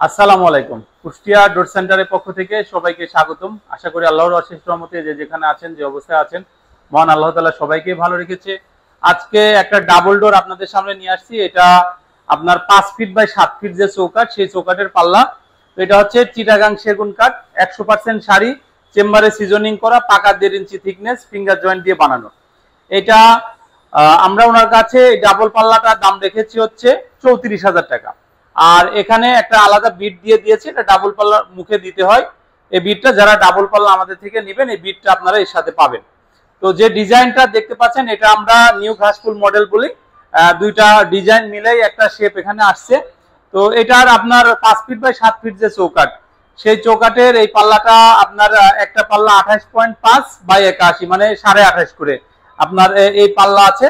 আসসালামু আলাইকুম। কুষ্টিয়া ডোর সেন্টারের পক্ষ থেকে সবাইকে স্বাগতম। আশা করি আল্লাহর অশেষ রহমতে যে যেখানে আছেন, যে অবস্থায় আছেন, মহান আল্লাহ তাআলা সবাইকে ভালো রেখেছে। আজকে একটা ডাবল ডোর আপনাদের সামনে নিয়ে আসছি। এটা আপনার 5 ফিট বাই 7 ফিট যে চৌকাঠ, সেই চৌকাঠের পাল্লা। তো এটা হচ্ছে চিটাগাং সেগুন কাঠ, 100% শাড়ি, চেম্বারে সিজনিং করা, পাকা 1.5 ইঞ্চি থিকনেস, ফিঙ্গার জয়েন্ট দিয়ে বানানো। এটা আমরা ওনার কাছে ডাবল পাল্লাটার দাম রেখেছি হচ্ছে 34,000 টাকা। আর এখানে একটা আলাদা বিট দিয়ে দিয়েছে, এটা ডাবল পাল্লার মুখে দিতে হয়। এই বিটটা যারা ডাবল পাল্লা আমাদের থেকে নেবেন, এই বিটটা আপনারা এর সাথে পাবেন। তো যে ডিজাইনটা দেখতে পাচ্ছেন, এটা আমরা নিউ ঘাসফুল মডেল বলি। দুইটা ডিজাইন মিলেই একটা শেপ এখানে আসছে। তো এটার আপনার 5 ফিট বাই 7 ফিট যে চৌকাঠ, সেই চৌকাঠের এই পাল্লাটা আপনার একটা পাল্লা 28.5 বাই 81, মানে 28.5 করে আপনার এই পাল্লা আছে।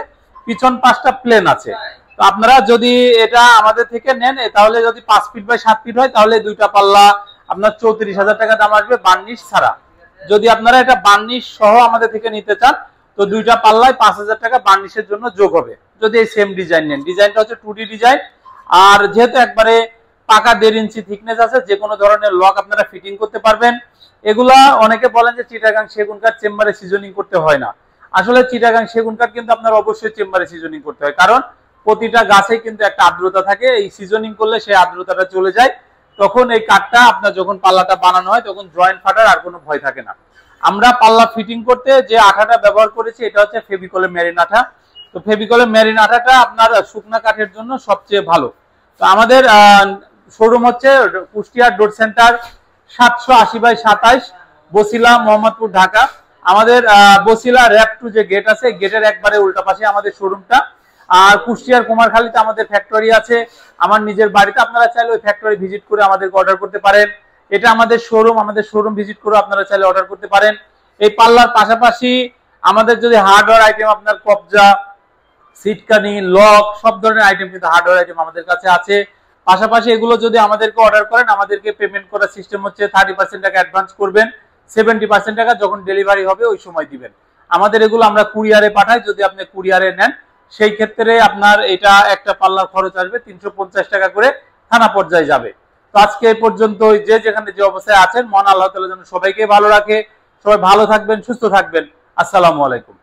পিছন পাশটা প্লেন আছে। তো আপনারা যদি এটা আমাদের থেকে নেন, তাহলে যদি 5 ফিট বাই 7 ফিট হয়, তাহলে দুইটা পাল্লা আপনার 34,000 টাকা দাম আসবে, বার্নিশ ছাড়া। যদি আপনারা এটা বার্নিশ সহ আমাদের থেকে নিতে চান, তো দুইটা পাল্লায় 5,000 টাকা বার্নিশের জন্য যোগ হবে, যদি এই সেম ডিজাইন নেন। ডিজাইনটা হচ্ছে 2D ডিজাইন। আর যেহেতু একবারে পাকা 1.5 ইঞ্চি থিকনেস আছে, যে কোনো ধরনের লক আপনারা ফিটিং করতে পারবেন। এগুলা অনেকে বলেন যে চিটাগাং সেগুন কাঠ চেম্বারে সিজনিং করতে হয় না। আসলে চিটাগাং সেগুন কাঠ কিন্তু আপনার অবশ্যই চেম্বারে সিজনিং করতে হয়, কারণ প্রতিটা গাছে কিন্তু একটা আর্দ্রতা থাকে। এই সিজনিং করলে সেই আর্দ্রতাটা চলে যায়, তখন এই কাঠটা আপনার যখন পাল্লাটা বানানো হয়, তখন জয়েন্ট ফাটার আর কোনো ভয় থাকে না। আমরা পাল্লা ফিটিং করতে যে আঠাটা ব্যবহার করেছি, এটা হচ্ছে ফেভিকলের মেরিন আঠা। তো ফেভিকলের মেরিন আঠাটা আপনার শুকনা কাঠের জন্য সবচেয়ে ভালো। তো আমাদের শোরুম হচ্ছে কুষ্টিয়া ডোর সেন্টার, 780 বাই 27, বসিলা, মোহাম্মদপুর, ঢাকা। আমাদের বসিলা র‍্যাপ 2 যে গেট আছে, গেটের একবারে উল্টা পাশে আমাদের শোরুমটা। আর কুষ্টিয়ার কুমারখালীতে আমাদের ফ্যাক্টরি আছে, আমার নিজের বাড়িতে। আপনারা চাইলে ওই ফ্যাক্টরি ভিজিট করে আমাদেরকে অর্ডার করতে পারেন। এটা আমাদের শোরুম ভিজিট করে আপনারা চাইলে অর্ডার করতে পারেন। এই পাল্লার পাশাপাশি আমাদের যদি হার্ডওয়্যার আইটেম, আপনার কবজা, সিটকানি, লক, সব ধরনের আইটেম কিন্তু হার্ডওয়্যার আইটেম আমাদের কাছে আছে। পাশাপাশি এগুলো যদি আমাদেরকে অর্ডার করেন, আমাদেরকে পেমেন্ট করার সিস্টেম হচ্ছে 30% টাকা অ্যাডভান্স করবেন, 70% টাকা যখন ডেলিভারি হবে ওই সময় দিবেন। আমাদের এগুলো আমরা কুরিয়ারে পাঠাই। যদি আপনি কুরিয়ারে নেন, সেই ক্ষেত্রে আপনার এটা একটা পাল্লার খরচ আসবে 350 টাকা করে, থানা পর্যায়ে যাবে। তো আজকে এই পর্যন্ত, যে যেখানে যে অবস্থায় আছেন, মহান আল্লাহ তাআলা যেন সবাইকে ভালো রাখে। সবাই ভালো থাকবেন, সুস্থ থাকবেন। আসসালামু আলাইকুম।